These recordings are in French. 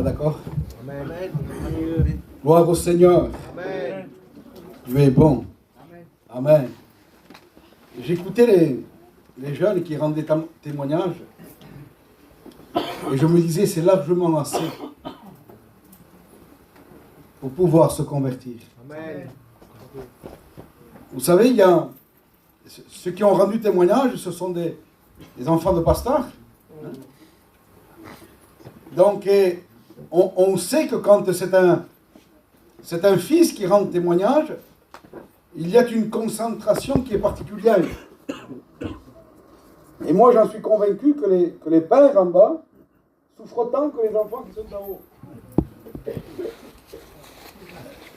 pas d'accord? Amen. Gloire au Seigneur. Amen. Dieu est bon. Amen. J'écoutais les jeunes qui rendaient témoignage et je me disais, c'est largement assez pour pouvoir se convertir. Amen. Vous savez, il y a ceux qui ont rendu témoignage, ce sont des enfants de pasteurs. Donc, on sait que quand c'est un fils qui rend témoignage, il y a une concentration qui est particulière. Et moi, j'en suis convaincu que les pères en bas souffrent autant que les enfants qui sont en haut.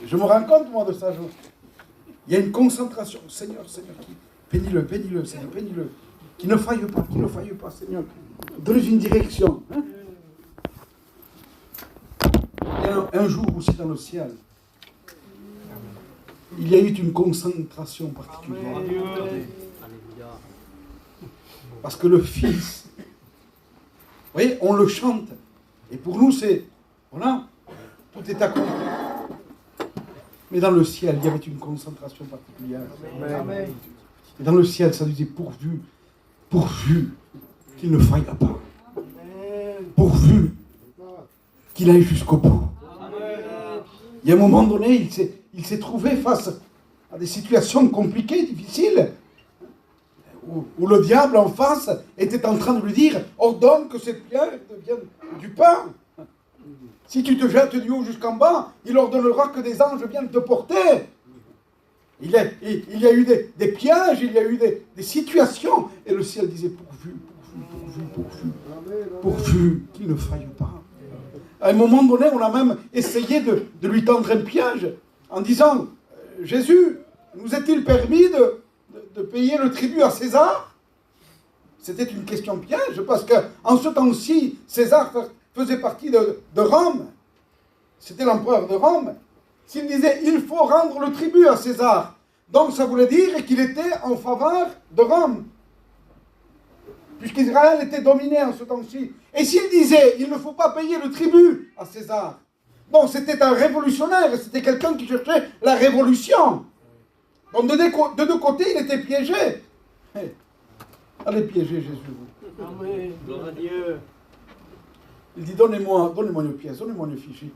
Je me rends compte, moi, de ça. Il y a une concentration. Seigneur, bénis-le, Seigneur, bénis-le. Qu'il ne faille pas, Seigneur. Donne-lui une direction. Hein? Il y a un jour aussi dans le ciel, il y a eu une concentration particulière. Parce que le Fils, vous voyez, on le chante. Et pour nous, c'est, voilà, tout est accompli. Mais dans le ciel, il y avait une concentration particulière. Amen. Et dans le ciel, ça disait pourvu qu'il ne faille pas. Pourvu qu'il aille jusqu'au bout. Il y a un moment donné, il s'est trouvé face à des situations compliquées, difficiles, où le diable en face était en train de lui dire « Ordonne que cette pierre devienne du pain. Si tu te jettes du haut jusqu'en bas, il ordonnera que des anges viennent te porter. » Il y a eu des pièges, il y a eu des situations. Et le ciel disait pourvu qu'il ne faille pas. À un moment donné, on a même essayé de lui tendre un piège en disant « Jésus, nous est-il permis de payer le tribut à César ?» C'était une question piège, parce qu'en ce temps-ci, César faisait partie de Rome. C'était l'empereur de Rome. S'il disait « Il faut rendre le tribut à César », donc ça voulait dire qu'il était en faveur de Rome. Puisqu'Israël était dominé en ce temps-ci. Et s'il disait, il ne faut pas payer le tribut à César. Donc c'était un révolutionnaire, c'était quelqu'un qui cherchait la révolution. Donc de deux côtés, il était piégé. Allez piéger Jésus. Amen. Gloire à Dieu. Il dit, donnez-moi une pièce, donnez-moi une effigie.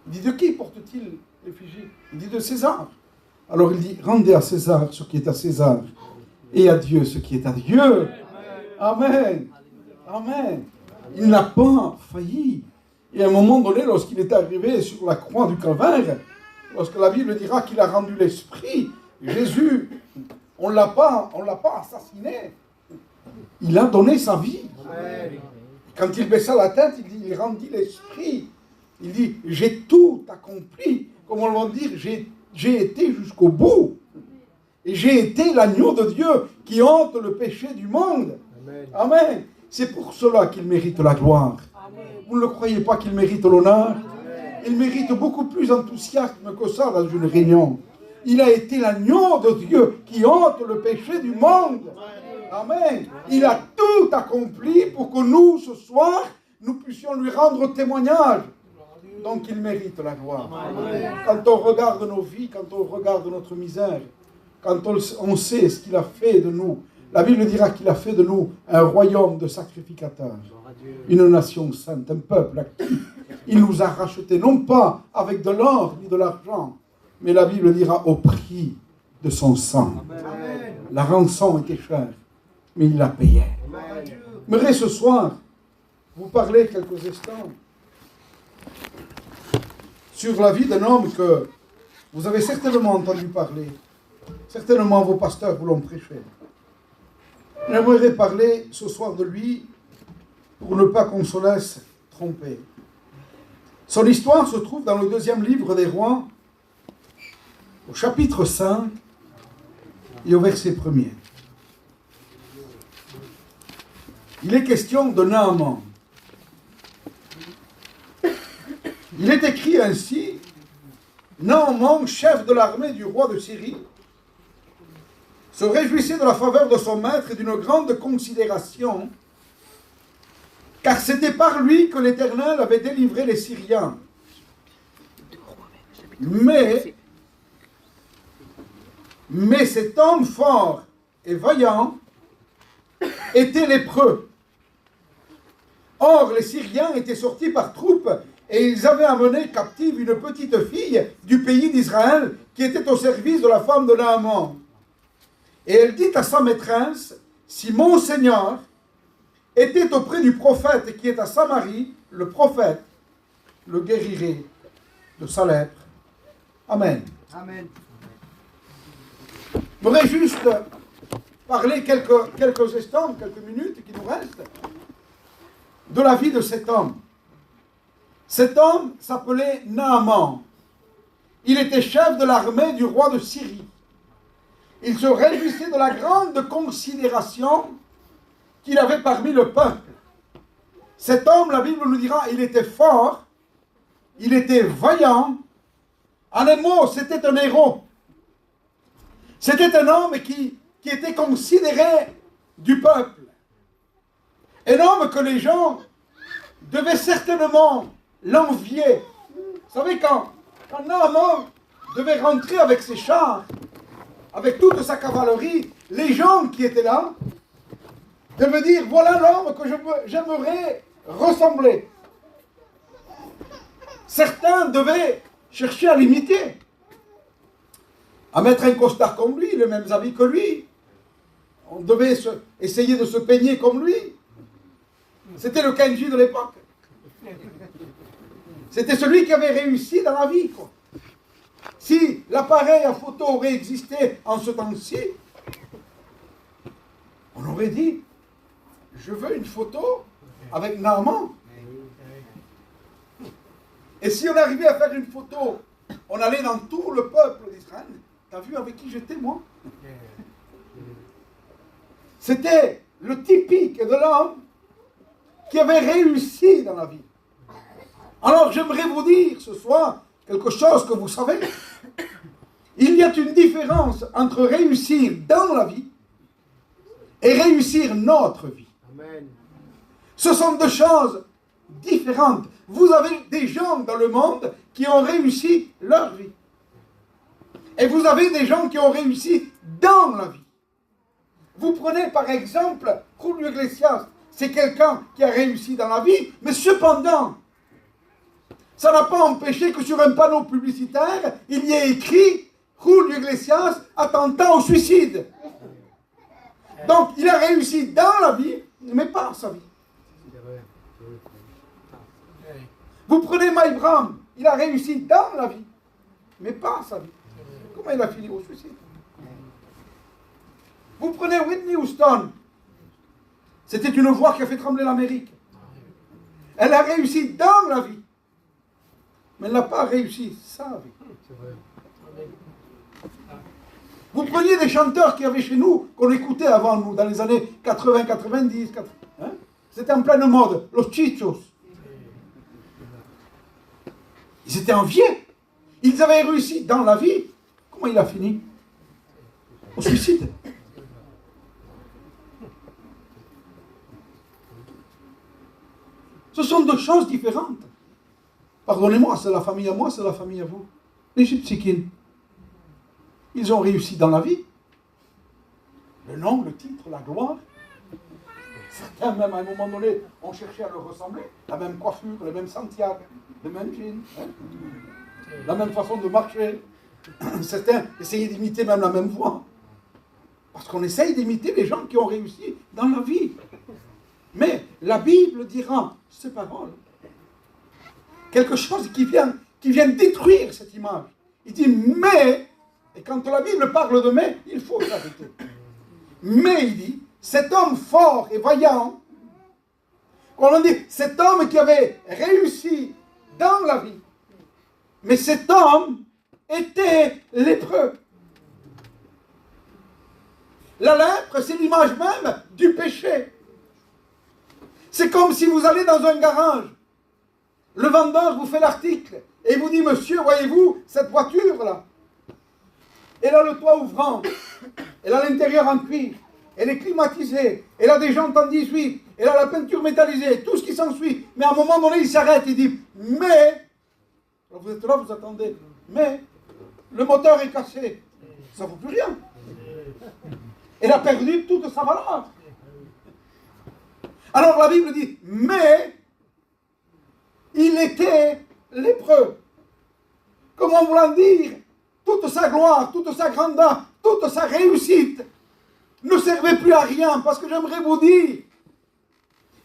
Il dit, de qui porte-t-il l'effigie? Il dit, de César. Alors il dit, rendez à César ce qui est à César, et à Dieu ce qui est à Dieu. Amen. Amen. Il n'a pas failli. Et à un moment donné, lorsqu'il est arrivé sur la croix du Calvaire, lorsque la Bible dira qu'il a rendu l'Esprit, Jésus, on ne l'a pas assassiné. Il a donné sa vie. Amen. Quand il baissa la tête, il rendit l'Esprit. Il dit, j'ai tout accompli. Comme on va dire, j'ai été jusqu'au bout. Et j'ai été l'agneau de Dieu qui ôte le péché du monde. Amen. Amen. C'est pour cela qu'il mérite la gloire. Amen. Vous ne le croyez pas qu'il mérite l'honneur? Il mérite beaucoup plus d'enthousiasme que ça dans une réunion. Il a été l'agneau de Dieu qui ôte le péché du monde. Amen. Il a tout accompli pour que nous, ce soir, nous puissions lui rendre témoignage. Donc il mérite la gloire. Amen. Quand on regarde nos vies, quand on regarde notre misère, quand on sait ce qu'il a fait de nous, la Bible dira qu'il a fait de nous un royaume de sacrificateurs, une nation sainte, un peuple actif. Il nous a rachetés, non pas avec de l'or ni de l'argent, mais la Bible dira au prix de son sang. Amen. La rançon était chère, mais il l'a payée. J'aimerais ce soir vous parler quelques instants sur la vie d'un homme que vous avez certainement entendu parler. Certainement vos pasteurs vous l'ont prêché. J'aimerais parler ce soir de lui pour ne pas qu'on se laisse tromper. Son histoire se trouve dans le 2e livre des Rois, au chapitre 5 et au verset 1er. Il est question de Naaman. Il est écrit ainsi, Naaman, chef de l'armée du roi de Syrie, se réjouissait de la faveur de son maître et d'une grande considération car c'était par lui que l'Éternel avait délivré les Syriens. Mais cet homme fort et vaillant était lépreux. Or, les Syriens étaient sortis par troupes et ils avaient amené captive une petite fille du pays d'Israël qui était au service de la femme de Naaman. Et elle dit à sa maîtresse, si mon Seigneur était auprès du prophète qui est à Samarie, le prophète le guérirait de sa lèpre. Amen. Amen. Je voudrais juste parler quelques instants, quelques minutes qui nous restent, de la vie de cet homme. Cet homme s'appelait Naaman. Il était chef de l'armée du roi de Syrie. Il se réjouissait de la grande considération qu'il avait parmi le peuple. Cet homme, la Bible nous dira, il était fort, il était vaillant. En un mot, c'était un héros. C'était un homme qui était considéré du peuple. Un homme que les gens devaient certainement l'envier. Vous savez, quand Naaman devait rentrer avec ses chars, avec toute sa cavalerie, les gens qui étaient là devaient dire, voilà l'homme que j'aimerais ressembler. Certains devaient chercher à l'imiter, à mettre un costard comme lui, les mêmes habits que lui. On devait essayer de se peigner comme lui. C'était le Kenji de l'époque. C'était celui qui avait réussi dans la vie, quoi. Si l'appareil à photo aurait existé en ce temps-ci, on aurait dit, je veux une photo avec Naaman. Et si on arrivait à faire une photo, on allait dans tout le peuple d'Israël. T'as vu avec qui j'étais, moi? C'était le typique de l'homme qui avait réussi dans la vie. Alors j'aimerais vous dire ce soir quelque chose que vous savez. Il y a une différence entre réussir dans la vie et réussir notre vie. Amen. Ce sont deux choses différentes. Vous avez des gens dans le monde qui ont réussi leur vie. Et vous avez des gens qui ont réussi dans la vie. Vous prenez par exemple Julio Iglesias. C'est quelqu'un qui a réussi dans la vie, mais cependant, ça n'a pas empêché que sur un panneau publicitaire, il y ait écrit Julio Iglesias, attentat au suicide. Donc, il a réussi dans la vie, mais pas sa vie. Vous prenez Mike Brown, il a réussi dans la vie, mais pas sa vie. Comment il a fini au suicide? Vous prenez Whitney Houston, c'était une voix qui a fait trembler l'Amérique. Elle a réussi dans la vie, mais elle n'a pas réussi sa vie. Vous preniez des chanteurs qui avaient chez nous, qu'on écoutait avant nous, dans les années 80, 90, hein? C'était en pleine mode, Los Chichos. Ils étaient enviés. Ils avaient réussi dans la vie. Comment il a fini? Au suicide. Ce sont deux choses différentes. Pardonnez-moi, c'est la famille à moi, c'est la famille à vous. Les Gypsykins, ils ont réussi dans la vie. Le nom, le titre, la gloire. Certains, même à un moment donné, ont cherché à leur ressembler. La même coiffure, les mêmes Santiago, les mêmes jeans, hein, la même façon de marcher. Certains essayaient d'imiter même la même voix. Parce qu'on essaye d'imiter les gens qui ont réussi dans la vie. Mais la Bible dira, ces paroles, quelque chose qui vient détruire cette image. Il dit mais, et quand la Bible parle de mais, il faut s'arrêter. Mais il dit, cet homme fort et vaillant, on dit, cet homme qui avait réussi dans la vie, mais cet homme était lépreux. La lèpre, c'est l'image même du péché. C'est comme si vous allez dans un garage. Le vendeur vous fait l'article et vous dit, monsieur, voyez-vous, cette voiture-là, elle a le toit ouvrant, elle a l'intérieur en cuir, elle est climatisée, elle a des jantes en 18, et là la peinture métallisée, tout ce qui s'ensuit. Mais à un moment donné, il s'arrête, il dit, mais, alors vous êtes là, vous attendez, mais le moteur est cassé, ça ne vaut plus rien. Elle a perdu toute sa valeur. Alors la Bible dit, mais il était lépreux. Comment voulant dire, toute sa gloire, toute sa grandeur, toute sa réussite ne servait plus à rien, parce que j'aimerais vous dire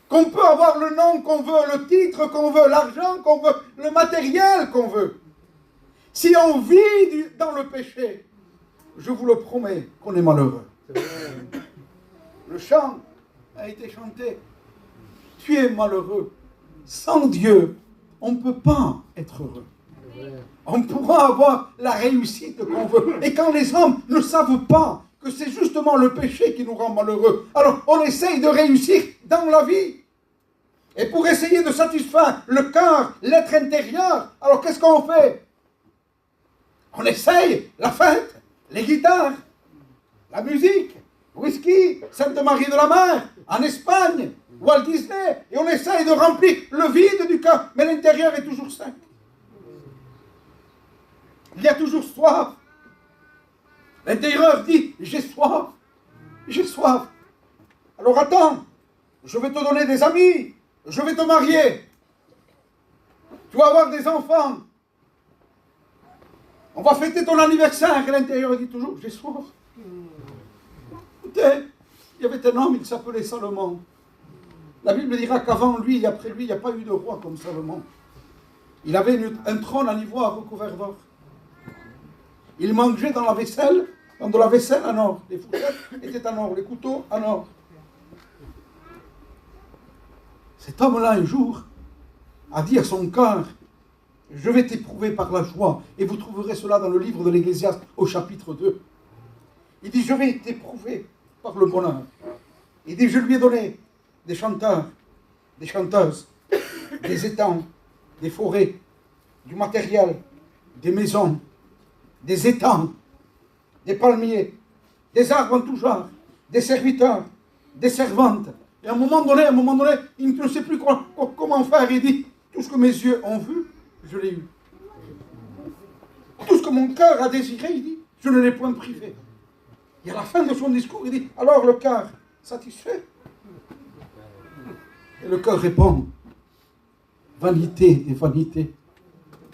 qu'on peut avoir le nom qu'on veut, le titre qu'on veut, l'argent qu'on veut, le matériel qu'on veut. Si on vit dans le péché, je vous le promets qu'on est malheureux. Le chant a été chanté. Tu es malheureux. Sans Dieu, on ne peut pas être heureux. On pourra avoir la réussite qu'on veut. Et quand les hommes ne savent pas que c'est justement le péché qui nous rend malheureux, alors on essaye de réussir dans la vie. Et pour essayer de satisfaire le cœur, l'être intérieur, alors qu'est-ce qu'on fait? On essaye la fête, les guitares, la musique, whisky, Sainte Marie de la Mer, en Espagne, Walt Disney, et on essaye de remplir le vide du cœur, mais l'intérieur est toujours sec. Il y a toujours soif. L'intérieur dit, j'ai soif, j'ai soif. Alors attends, je vais te donner des amis, je vais te marier, tu vas avoir des enfants, on va fêter ton anniversaire, et l'intérieur dit toujours, j'ai soif. Écoutez, il y avait un homme, il s'appelait Salomon. La Bible dira qu'avant lui et après lui, il n'y a pas eu de roi comme Salomon. Il avait un trône en ivoire recouvert d'or. Il mangeait dans la vaisselle, dans de la vaisselle en or. Les fourchettes étaient en or, les couteaux en or. Cet homme-là, un jour, a dit à son cœur, je vais t'éprouver par la joie. Et vous trouverez cela dans le livre de l'Ecclésiaste au chapitre 2. Il dit, je vais t'éprouver par le bonheur. Il dit, je lui ai donné des chanteurs, des chanteuses, des étangs, des forêts, du matériel, des maisons, des étangs, des palmiers, des arbres en tout genre, des serviteurs, des servantes. Et à un moment donné, il ne sait plus comment faire. Il dit, tout ce que mes yeux ont vu, je l'ai eu. Tout ce que mon cœur a désiré, il dit, je ne l'ai point privé. Et à la fin de son discours, il dit, alors le cœur satisfait? Et le cœur répond, vanité des vanités,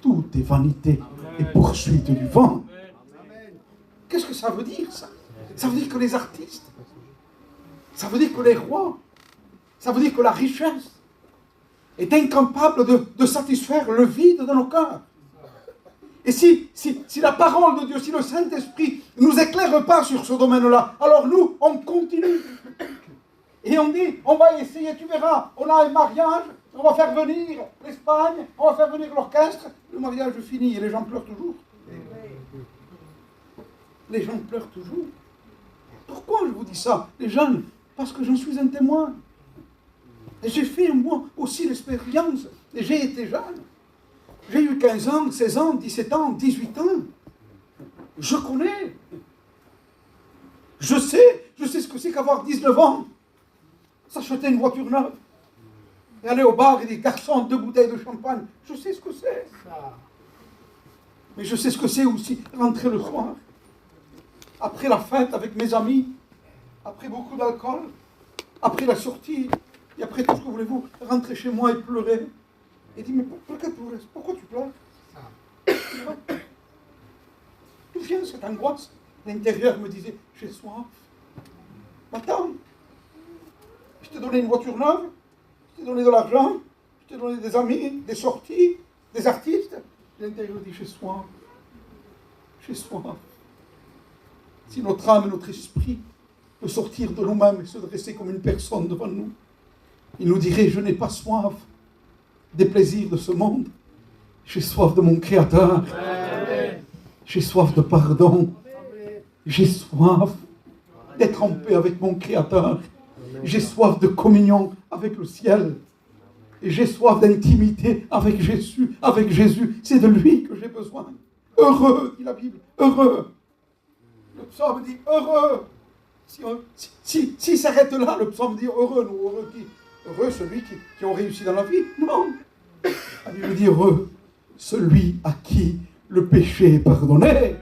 tout est vanité et poursuite du vent. Qu'est-ce que ça veut dire, ça? Ça veut dire que les artistes, ça veut dire que les rois, ça veut dire que la richesse est incapable de satisfaire le vide de nos cœurs. Et si la parole de Dieu, si le Saint-Esprit ne nous éclaire pas sur ce domaine-là, alors nous, on continue. Et on dit, on va essayer, tu verras, on a un mariage, on va faire venir l'Espagne, on va faire venir l'orchestre, le mariage finit et les gens pleurent toujours. Les gens pleurent toujours. Pourquoi je vous dis ça, les jeunes? Parce que j'en suis un témoin. Et j'ai fait, moi, aussi l'expérience. Et j'ai été jeune. J'ai eu 15 ans, 16 ans, 17 ans, 18 ans. Je connais. Je sais ce que c'est qu'avoir 19 ans. S'acheter une voiture neuve. Et aller au bar et dire, garçon, 2 bouteilles de champagne. Je sais ce que c'est. Mais je sais ce que c'est aussi rentrer le soir. Après la fête avec mes amis. Après beaucoup d'alcool. Après la sortie. Et après tout ce que voulez-vous, rentrer chez moi et pleurer. Et dire, mais pourquoi tu pleures? D'où vient cette angoisse? L'intérieur me disait, j'ai soif. Attends, je t'ai donné une voiture neuve, je t'ai donné de l'argent, je t'ai donné des amis, des sorties, des artistes. L'intérieur dit, j'ai soif. J'ai soif. Si notre âme et notre esprit peut sortir de nous-mêmes et se dresser comme une personne devant nous, il nous dirait, je n'ai pas soif des plaisirs de ce monde. J'ai soif de mon Créateur. J'ai soif de pardon. J'ai soif d'être en paix avec mon Créateur. J'ai soif de communion avec le ciel. Et j'ai soif d'intimité avec Jésus. Avec Jésus, c'est de lui que j'ai besoin. Heureux, dit la Bible, heureux. Le psaume dit heureux. Si s'arrête là, le psaume dit heureux, nous, heureux qui? Heureux celui qui ont réussi dans la vie. Non. La Bible dit heureux celui à qui le péché est pardonné.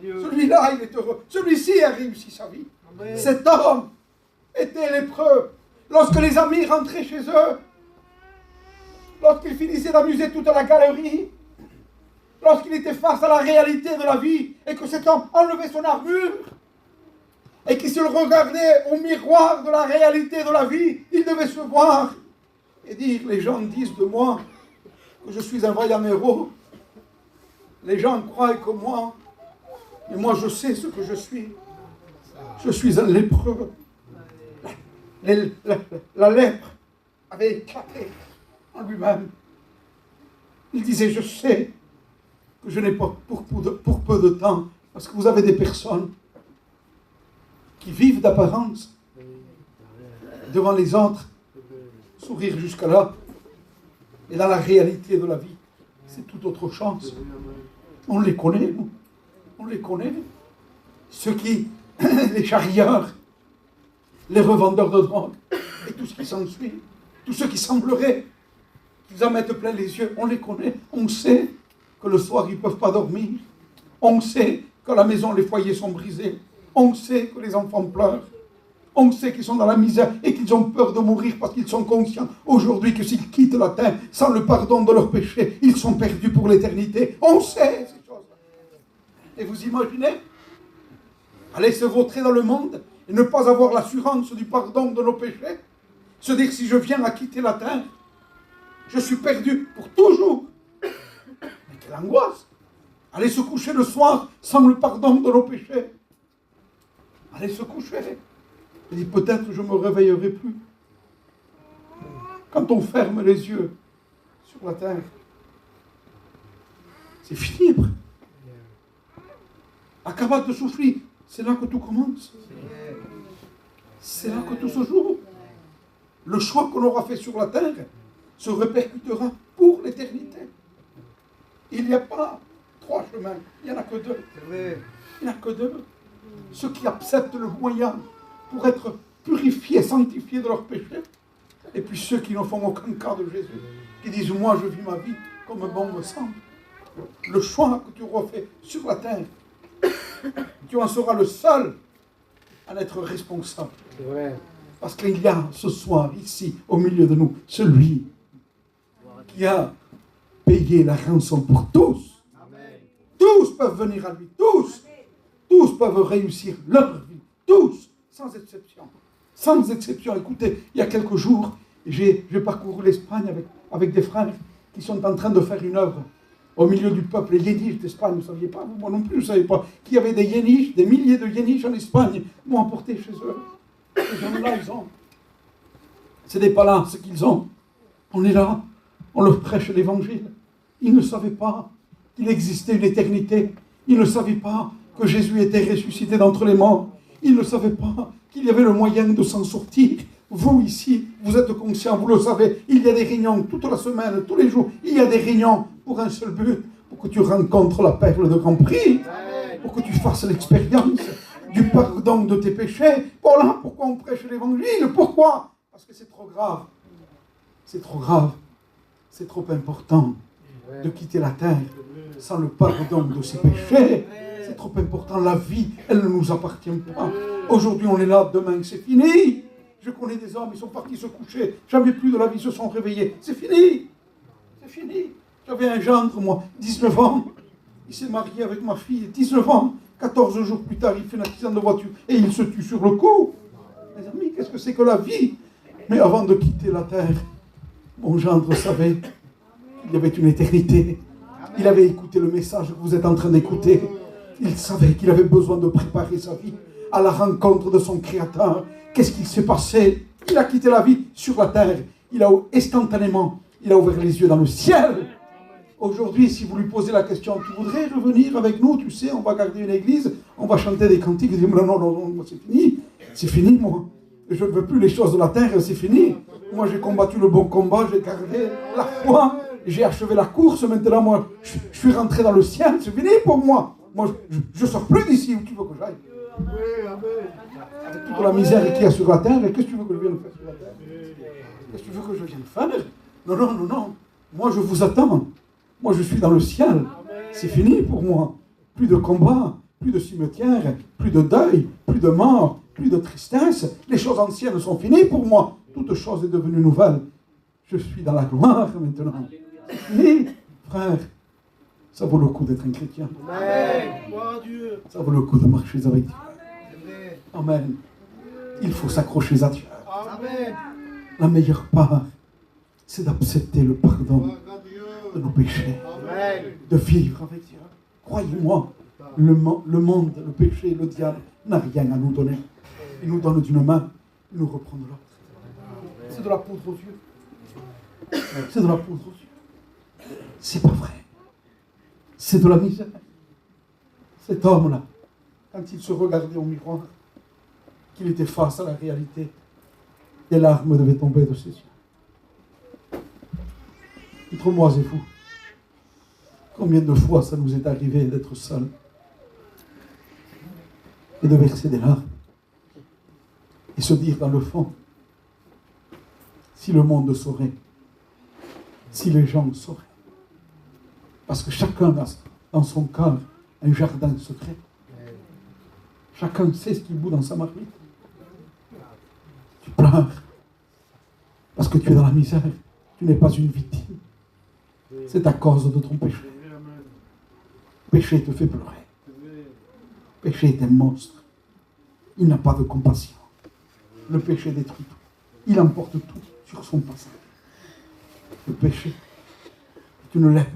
Celui-là, il est heureux. Celui-ci a réussi sa vie. Amen. Cet homme était lépreux. Lorsque les amis rentraient chez eux, lorsqu'ils finissaient d'amuser toute la galerie, lorsqu'il était face à la réalité de la vie, et que cet homme enlevait son armure, et qu'il se regardait au miroir de la réalité de la vie, il devait se voir et dire, les gens disent de moi que je suis un vaillant héros, les gens croient que moi, mais moi je sais ce que je suis un lépreux. La lèpre avait éclaté en lui-même. Il disait, je sais que je n'ai pas pour peu de temps, parce que vous avez des personnes qui vivent d'apparence devant les autres, sourire jusqu'à là, et dans la réalité de la vie, c'est toute autre chose. On les connaît, nous. On les connaît. Ceux qui, les charrieurs, les revendeurs de drogue, et tout ce qui s'ensuit, tous ceux qui sembleraient qu'ils en mettent plein les yeux, on les connaît. On sait que le soir, ils ne peuvent pas dormir. On sait qu'à la maison, les foyers sont brisés. On sait que les enfants pleurent. On sait qu'ils sont dans la misère et qu'ils ont peur de mourir parce qu'ils sont conscients aujourd'hui que s'ils quittent la terre sans le pardon de leurs péchés, ils sont perdus pour l'éternité. On sait ces choses-là. Et vous imaginez aller se vautrer dans le monde et ne pas avoir l'assurance du pardon de nos péchés, se dire si je viens à quitter la terre, je suis perdu pour toujours. Mais quelle angoisse! Aller se coucher le soir sans le pardon de nos péchés. Aller se coucher. Il dit peut-être je ne me réveillerai plus. Quand on ferme les yeux sur la terre, c'est fini après. La cabane de souffler, c'est là que tout commence. C'est là que tout se joue. Le choix qu'on aura fait sur la terre se répercutera pour l'éternité. Il n'y a pas 3 chemins, il n'y en a que 2. Il n'y en a que 2. Ceux qui acceptent le moyen pour être purifiés, sanctifiés de leurs péchés, et puis ceux qui ne font aucun cas de Jésus, qui disent moi je vis ma vie comme bon me semble. Le choix que tu auras fait sur la terre, tu en seras le seul à être responsable. Parce qu'il y a ce soir, ici, au milieu de nous, celui qui a payé la rançon pour tous. Amen. Tous peuvent venir à lui, tous. Tous peuvent réussir leur vie, tous, sans exception. Sans exception. Écoutez, il y a quelques jours, j'ai parcouru l'Espagne avec des frères qui sont en train de faire une œuvre au milieu du peuple. Les Yéniches d'Espagne, vous ne saviez pas, moi non plus, je ne savais pas, qu'il y avait des Yéniches, des milliers de Yéniches en Espagne, m'ont emporté chez eux. Ces gens-là, ils ont. Ce n'est pas là ce qu'ils ont. On est là, on leur prêche l'évangile. Ils ne savaient pas qu'il existait une éternité. Ils ne savaient pas que Jésus était ressuscité d'entre les morts. Ils ne savaient pas qu'il y avait le moyen de s'en sortir. Vous ici, vous êtes conscients, vous le savez, il y a des réunions toute la semaine, tous les jours. Il y a des réunions pour un seul but, pour que tu rencontres la perle de grand prix, pour que tu fasses l'expérience du pardon de tes péchés. Voilà pourquoi on prêche l'évangile. Pourquoi? Parce que c'est trop grave. C'est trop grave. C'est trop important de quitter la terre sans le pardon de ses péchés. C'est trop important. La vie, elle ne nous appartient pas. Aujourd'hui, on est là. Demain, c'est fini. Je connais des hommes, ils sont partis se coucher. Jamais plus de la vie, se sont réveillés. C'est fini. C'est fini. J'avais un gendre, moi, 19 ans. Il s'est marié avec ma fille, 19 ans. 14 jours plus tard, il fait un accident de voiture et il se tue sur le coup. Mes amis, qu'est-ce que c'est que la vie? Mais avant de quitter la terre, mon gendre savait qu'il y avait une éternité. Il avait écouté le message que vous êtes en train d'écouter. Il savait qu'il avait besoin de préparer sa vie à la rencontre de son Créateur. Qu'est-ce qu'il s'est passé? Il a quitté la vie sur la terre. Instantanément, il a ouvert les yeux dans le ciel. Aujourd'hui, si vous lui posez la question, tu voudrais revenir avec nous, tu sais, on va garder une église, on va chanter des cantiques. Il dit, non, c'est fini. C'est fini, moi. Je ne veux plus les choses de la terre, c'est fini. Moi, j'ai combattu le bon combat, j'ai gardé la foi, j'ai achevé la course. Maintenant, moi, je suis rentré dans le ciel, c'est fini pour moi. Moi, je ne sors plus d'ici où tu veux que j'aille. Oui, amen. Avec toute la misère qu'il y a sur la terre, et qu'est-ce que tu veux que je vienne faire sur la terre? Qu'est-ce que tu veux que je vienne faire? Non, non, non, non. Moi, je vous attends. Moi, je suis dans le ciel. C'est fini pour moi. Plus de combat, plus de cimetière, plus de deuil, plus de mort, plus de tristesse. Les choses anciennes sont finies pour moi. Toute chose est devenue nouvelle. Je suis dans la gloire maintenant. C'est fini, frère. Ça vaut le coup d'être un chrétien. Amen. Gloire à Dieu. Ça vaut le coup de marcher avec Dieu. Amen. Il faut s'accrocher à Dieu. Amen. La meilleure part, c'est d'accepter le pardon de nos péchés. Amen. De vivre avec Dieu. Croyez-moi, le monde, le péché, le diable n'a rien à nous donner. Il nous donne d'une main, il nous reprend de l'autre. C'est de la poudre aux yeux. C'est de la poudre aux yeux. C'est pas vrai. C'est de la misère. Cet homme-là, quand il se regardait au miroir, qu'il était face à la réalité, des larmes devaient tomber de ses yeux. Entre moi et vous, combien de fois ça nous est arrivé d'être seuls et de verser des larmes et se dire dans le fond, si le monde saurait, si les gens sauraient, parce que chacun a dans son cœur un jardin secret. Chacun sait ce qu'il bout dans sa marmite. Tu pleures parce que tu es dans la misère. Tu n'es pas une victime. C'est à cause de ton péché. Le péché te fait pleurer. Le péché est un monstre. Il n'a pas de compassion. Le péché détruit tout. Il emporte tout sur son passage. Le péché est une lèpre.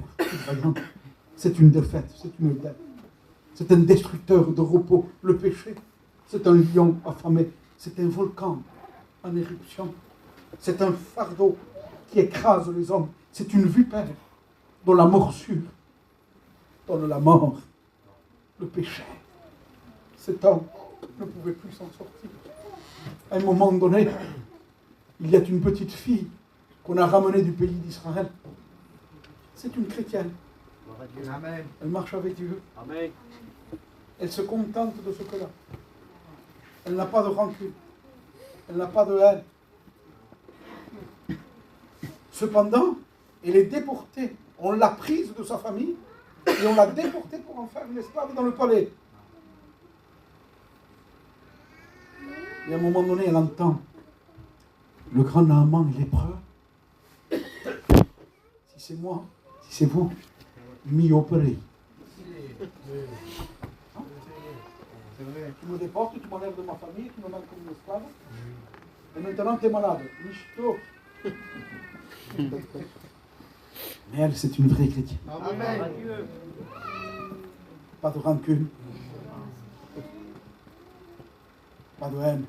C'est une défaite. C'est une dette. C'est un destructeur de repos. Le péché, c'est un lion affamé. C'est un volcan en éruption. C'est un fardeau qui écrase les hommes. C'est une vipère dont la morsure donne la mort. Le péché. Cet homme ne pouvait plus s'en sortir. À un moment donné, il y a une petite fille qu'on a ramenée du pays d'Israël. C'est une chrétienne. Amen. Elle marche avec Dieu. Amen. Elle se contente de ce que là. Elle n'a pas de rancune. Elle n'a pas de haine. Cependant, elle est déportée. On l'a prise de sa famille et on l'a déportée pour en faire une esclave dans le palais. Et à un moment donné, elle entend le grand Naaman, lépreux. Si c'est moi, si c'est vous, mis au palais. Tu me déportes, tu m'enlèves de ma famille, tu me mets comme une esclave. Et maintenant, tu es malade. Michto. Mais elle, c'est une vraie chrétienne. Amen. Pas de rancune. Pas de haine.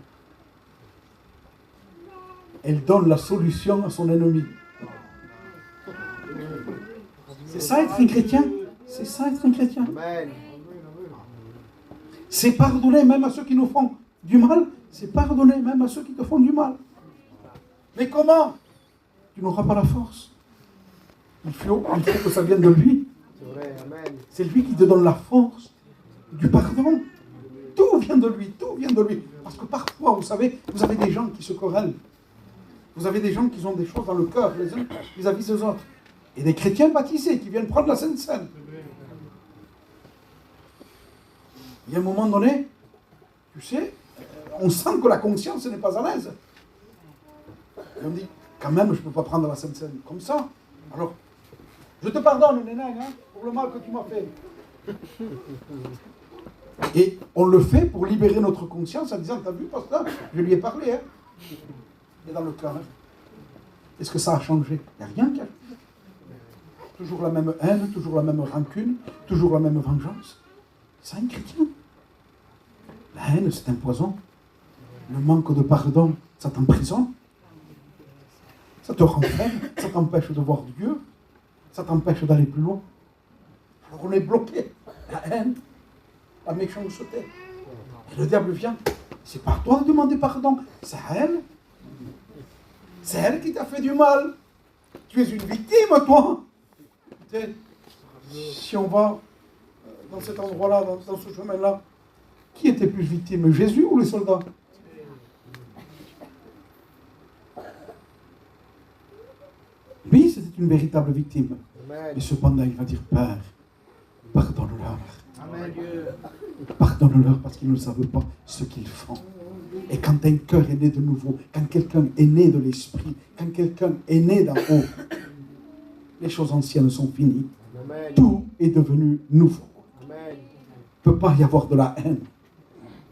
Elle donne la solution à son ennemi. C'est ça être un chrétien. C'est ça être un chrétien. Amen. C'est pardonner même à ceux qui nous font du mal. C'est pardonner même à ceux qui te font du mal. Mais comment? Tu n'auras pas la force. Il faut que ça vienne de lui. C'est vrai, amen. C'est lui qui te donne la force du pardon. Tout vient de lui, tout vient de lui. Parce que parfois, vous savez, vous avez des gens qui se querellent. Vous avez des gens qui ont des choses dans le cœur, les uns vis-à-vis des autres. Et des chrétiens baptisés qui viennent prendre la Sainte Seine. Il y a un moment donné, tu sais, on sent que la conscience n'est pas à l'aise. Et on dit, quand même, je ne peux pas prendre la Sainte Seine comme ça. Alors, je te pardonne, Nénène, hein, pour le mal que tu m'as fait. Et on le fait pour libérer notre conscience en disant, t'as vu, pasteur, je lui ai parlé, hein. Et dans le cœur, hein. Est-ce que ça a changé? Il n'y a rien qui a changé. Toujours la même haine, toujours la même rancune, toujours la même vengeance. C'est un chrétien. La haine, c'est un poison. Le manque de pardon, ça t'emprisonne. Ça te renferme, ça t'empêche de voir Dieu, ça t'empêche d'aller plus loin. Alors on est bloqué. La haine, la méchanceté. Et le diable vient. C'est pas à toi de demander pardon, c'est à elle. C'est elle qui t'a fait du mal. Tu es une victime, toi. Si on va dans cet endroit-là, dans ce chemin-là, Qui était plus victime, Jésus ou les soldats? Oui, c'était une véritable victime. Amen. Mais cependant, il va dire, Père, pardonne-leur. Amen, Dieu. Pardonne-leur parce qu'ils ne savent pas ce qu'ils font. Et quand un cœur est né de nouveau, quand quelqu'un est né de l'esprit, quand quelqu'un est né d'en haut, les choses anciennes sont finies. Amen. Tout est devenu nouveau. Amen. Il ne peut pas y avoir de la haine.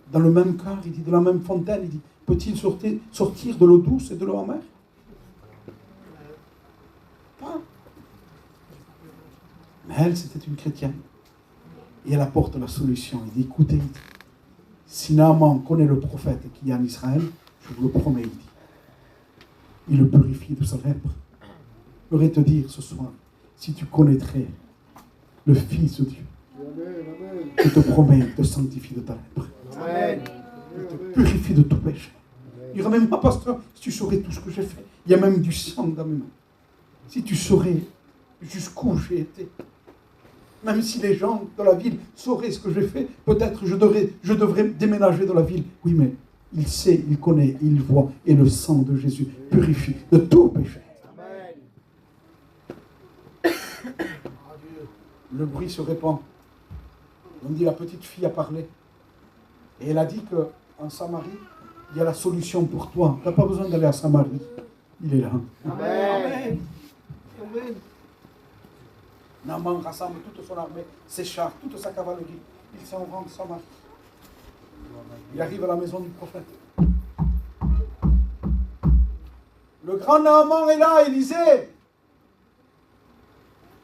Dans le même cœur, il dit, de la même fontaine, il dit, peut-il sortir de l'eau douce et de l'eau amère? Pas. Mais elle, c'était une chrétienne. Et elle apporte la solution. Il dit, écoutez, si Naaman connaît le prophète qui est en Israël, je vous le promets, il dit, il le purifie de sa lèpre. Je voudrais te dire ce soir, si tu connaîtrais le Fils de Dieu, je te promets, il te sanctifie de ta lèpre. Amen. Il te purifie de tout péché. Il dira même, pasteur, si tu saurais tout ce que j'ai fait, il y a même du sang dans mes mains. Si tu saurais jusqu'où j'ai été, même si les gens de la ville sauraient ce que j'ai fait, peut-être je devrais déménager de la ville. Oui, mais il sait, il connaît, il voit, et le sang de Jésus purifie de tout péché. Amen. Le bruit se répand. On dit la petite fille a parlé. Et elle a dit qu'en Samarie, il y a la solution pour toi. Tu n'as pas besoin d'aller à Samarie. Il est là. Amen. Amen. Naaman rassemble toute son armée, ses chars, toute sa cavalerie. Il s'en rend à Samarie. Il arrive à la maison du prophète. Le grand Naaman est là, Élisée.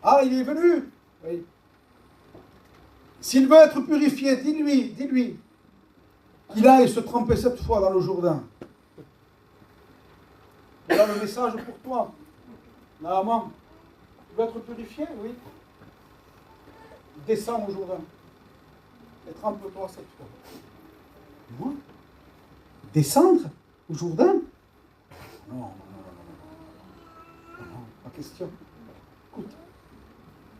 Ah, il est venu. Oui. S'il veut être purifié, dis-lui qu'il aille se tremper 7 fois dans le Jourdain. Voilà le message pour toi. Naaman, tu veux être purifié? Oui. Descends au Jourdain et trempe-toi 7 fois. Moi? Descendre au Jourdain? Non, pas question. Écoute,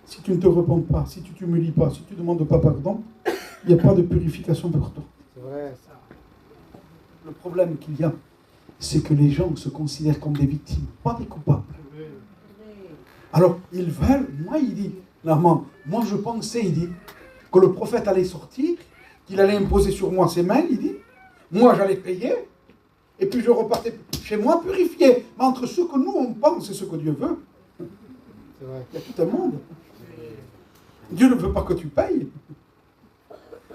si tu ne te repens pas, si tu ne t'humilies pas, si tu ne demandes pas pardon, il n'y a pas de purification pour toi. C'est vrai, ça. Le problème qu'il y a, c'est que les gens se considèrent comme des victimes, pas des coupables. Alors, ils veulent, moi il dit, Naaman, moi je pensais, il dit, que le prophète allait sortir, qu'il allait imposer sur moi ses mains, il dit, moi j'allais payer, et puis je repartais chez moi purifié. Mais entre ce que nous on pense et ce que Dieu veut, C'est vrai. il y a tout un monde. Dieu ne veut pas que tu payes.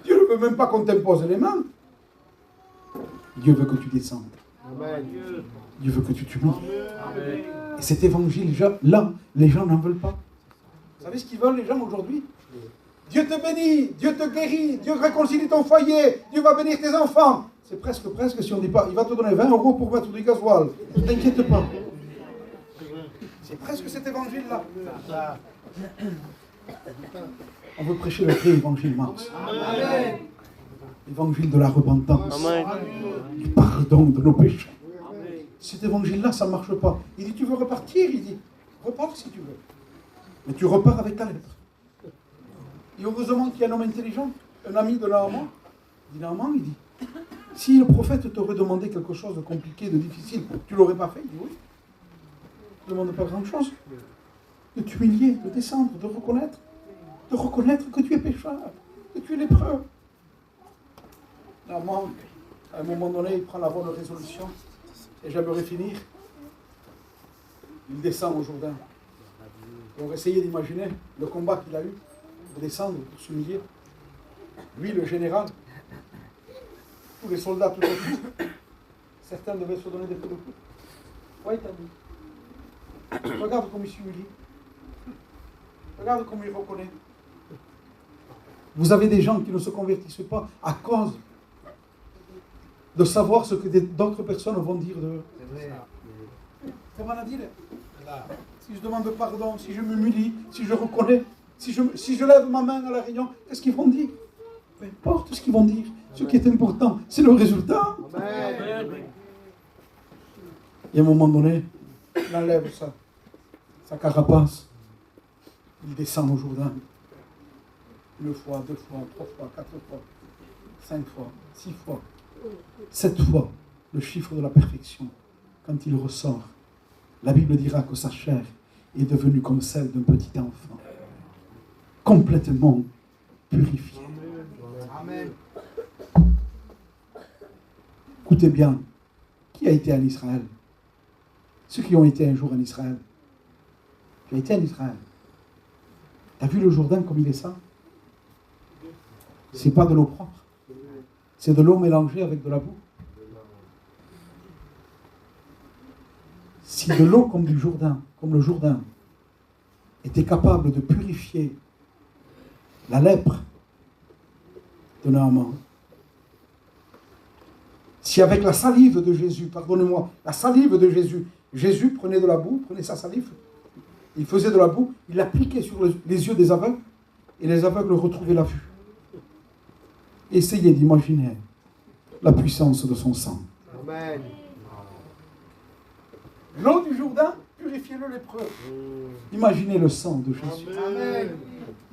Dieu ne veut même pas qu'on t'impose les mains. Dieu veut que tu descendes. Amen. Dieu veut que tu t'humilies. Amen. Et cet évangile-là, les gens n'en veulent pas. Vous savez ce qu'ils veulent, les gens, aujourd'hui? Dieu te bénit, Dieu te guérit, Dieu réconcilie ton foyer, Dieu va bénir tes enfants. C'est presque, si on ne dit pas, il va te donner 20 € pour mettre du gasoil. Ne t'inquiète pas. C'est presque cet évangile-là. On veut prêcher le vrai évangile, Mars. Amen. L'évangile de la repentance, du pardon de nos péchés. Cet évangile-là, ça ne marche pas. Il dit, tu veux repartir? Il dit, repars si tu veux. Mais tu repars avec ta lettre. Et heureusement qu'il y a un homme intelligent, un ami de Naaman. Il dit, Naaman, il dit, si le prophète t'aurait demandé quelque chose de compliqué, de difficile, tu ne l'aurais pas fait? Il dit, oui. Il ne demande pas grand-chose. De t'humilier, de descendre, de reconnaître que tu es pécheur, que tu es lépreux. Naaman, à un moment donné, il prend la voie de résolution. Et j'aimerais finir. Il descend au Jourdain. Et on va essayer d'imaginer le combat qu'il a eu, de descendre, pour s'humilier. Lui, le général, tous les soldats, tout autour. Certains devaient se donner des coups de coude. Ouais, t'as dit. Regarde comme il s'humilie. Regarde comme il reconnaît. Vous avez des gens qui ne se convertissent pas à cause de savoir ce que d'autres personnes vont dire d'eux. C'est maladie, là. Si je demande pardon, si je m'humilie, si je reconnais, si je lève ma main à la réunion, qu'est-ce qu'ils vont dire? Peu importe ce qu'ils vont dire. Ce qui est important, c'est le résultat. Amen. Et à un moment donné, il enlève sa carapace. Il descend au Jourdain. 1 fois, 2 fois, 3 fois, 4 fois. 5 fois, 6 fois, 7 fois le chiffre de la perfection. Quand il ressort, la Bible dira que sa chair est devenue comme celle d'un petit enfant, complètement purifiée. Amen. Écoutez bien, qui a été en Israël? Ceux qui ont été un jour en Israël. Tu as été en Israël. Tu as vu le Jourdain comme il est saint? C'est pas de l'eau propre. C'est de l'eau mélangée avec de la boue. Si de l'eau comme du Jourdain, comme le Jourdain, était capable de purifier la lèpre de Naaman, si avec la salive de Jésus, pardonnez-moi, la salive de Jésus, Jésus prenait de la boue, prenait sa salive, il faisait de la boue, il l'appliquait sur les yeux des aveugles, et les aveugles retrouvaient la vue. Essayez d'imaginer la puissance de son sang. Amen. L'eau du Jourdain purifiait le lépreux. Imaginez le sang de Jésus. Amen.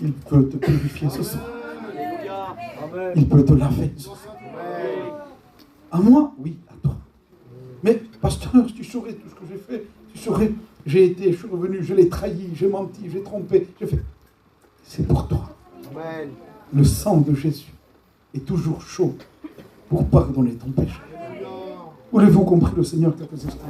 Il peut te purifier ce sang. Amen. Il peut te laver ce sang. Amen. À moi? Oui, à toi. Mais, pasteur, tu saurais tout ce que j'ai fait. Tu saurais, je suis revenu, je l'ai trahi, j'ai menti, j'ai trompé, j'ai fait. C'est pour toi. Amen. Le sang de Jésus est toujours chaud pour pardonner ton péché. Voulez-vous compris le Seigneur quelques instants?